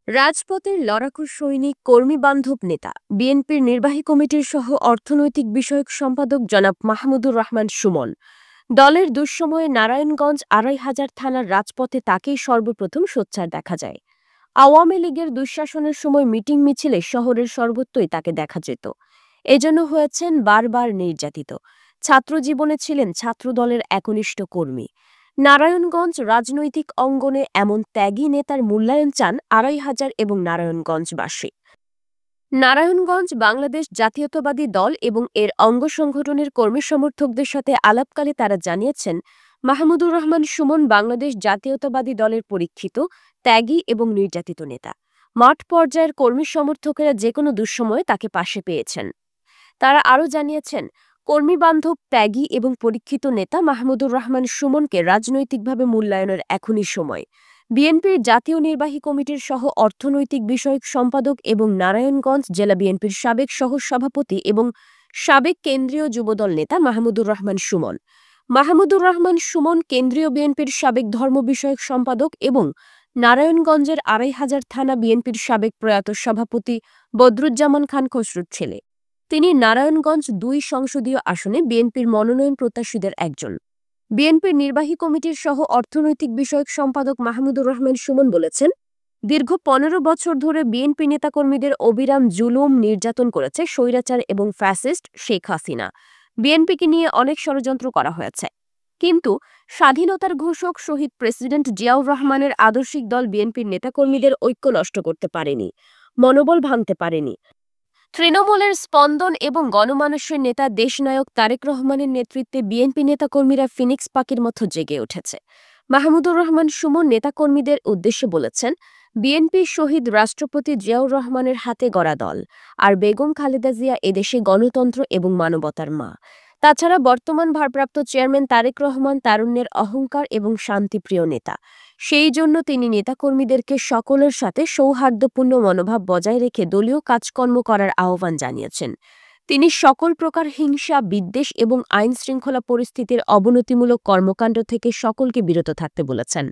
রাজপথের লড়াকু সৈনিক কর্মীবান্ধব নেতা বিএনপির নির্বাহী কমিটির সহ অর্থনৈতিক বিষয়ক সম্পাদক জনাব মাহমুদুর রহমান সুমন দলের দুঃসময়ে নারায়ণগঞ্জ ২৫০০ থানার রাজপথে তাকেই সর্বপ্রথম সোচ্চার দেখা যায়। আওয়ামী লীগের দুঃশাসনের সময় মিটিং মিছিলে শহরের সর্বত্রই তাকে দেখা যেত। এজন্য হয়েছেন বারবার নির্যাতিত। ছাত্রজীবনে ছিলেন ছাত্রদলের একনিষ্ঠ কর্মী। নারায়ণগঞ্জ রাজনৈতিক অঙ্গনে এমন ত্যাগী নেতার মূল্যায়ন চান ২৫০০ এবং নারায়ণগঞ্জবাসী। নারায়ণগঞ্জ বাংলাদেশ জাতীয়তাবাদী দল এবং এর অঙ্গ সংগঠনের কর্মী সমর্থকদের সাথে আলাপকালে তারা জানিয়েছেন, মাহমুদুর রহমান সুমন বাংলাদেশ জাতীয়তাবাদী দলের পরীক্ষিত, ত্যাগী এবং নির্যাতিত নেতা। মাঠ পর্যায়ের কর্মী সমর্থকেরা যেকোনো দুঃসময়ে তাকে পাশে পেয়েছেন। তারা আরও জানিয়েছেন, কর্মীবান্ধব, ত্যাগী এবং পরীক্ষিত নেতা মাহমুদুর রহমান সুমনকে রাজনৈতিকভাবে মূল্যায়নের এখনই সময়। বিএনপির জাতীয় নির্বাহী কমিটির সহ অর্থনৈতিক বিষয়ক সম্পাদক এবং নারায়ণগঞ্জ জেলা বিএনপির সাবেক সহসভাপতি এবং সাবেক কেন্দ্রীয় যুবদল নেতা মাহমুদুর রহমান সুমন। মাহমুদুর রহমান সুমন কেন্দ্রীয় বিএনপির সাবেক ধর্ম বিষয়ক সম্পাদক এবং নারায়ণগঞ্জের ২৫০০ থানা বিএনপির সাবেক প্রয়াত সভাপতি বদরুজ্জামান খান খসরুর ছেলে। তিনি নারায়ণগঞ্জ ২ সংসদীয় আসনে বিএনপির মনোনয়ন প্রত্যাশীদের একজন। বিএনপির নির্বাহী কমিটির সহ অর্থনৈতিক বিষয়ক সম্পাদক মাহমুদুর রহমান সুমন বলেছেন, দীর্ঘ ১৫ বছর ধরে বিএনপি নেতাকর্মীদের অবিরাম জুলুম নির্যাতন করেছে স্বৈরাচার এবং ফ্যাসিস্ট শেখ হাসিনা। বিএনপিকে নিয়ে অনেক ষড়যন্ত্র করা হয়েছে, কিন্তু স্বাধীনতার ঘোষক শহীদ প্রেসিডেন্ট জিয়াউর রহমানের আদর্শিক দল বিএনপির নেতাকর্মীদের ঐক্য নষ্ট করতে পারেনি, মনোবল ভাঙতে পারেনি। তৃণমূলের স্পন্দন এবং গণমানুষের নেতা দেশনায়ক তারেক রহমানের নেতৃত্বে বিএনপি নেতাকর্মীরা ফিনিক্স পাখির মতো জেগে উঠেছে। মাহমুদুর রহমান সুমন নেতাকর্মীদের উদ্দেশ্যে বলেছেন, বিএনপি শহীদ রাষ্ট্রপতি জিয়াউর রহমানের হাতে গড়া দল, আর বেগম খালেদা জিয়া এদেশে গণতন্ত্র এবং মানবতার মা। তাছাড়া বর্তমান ভারপ্রাপ্ত চেয়ারম্যান তারেক রহমান তারুণ্যের অহংকার এবং শান্তিপ্রিয় নেতা। সেই জন্য তিনি নেতাকর্মীদেরকে সকলের সাথে সৌহার্দ্যপূর্ণ মনোভাব বজায় রেখে দলীয় কাজকর্ম করার আহ্বান জানিয়েছেন। তিনি সকল প্রকার হিংসা, বিদ্বেষ এবং আইনশৃঙ্খলা পরিস্থিতির অবনতিমূলক কর্মকাণ্ড থেকে সকলকে বিরত থাকতে বলেছেন।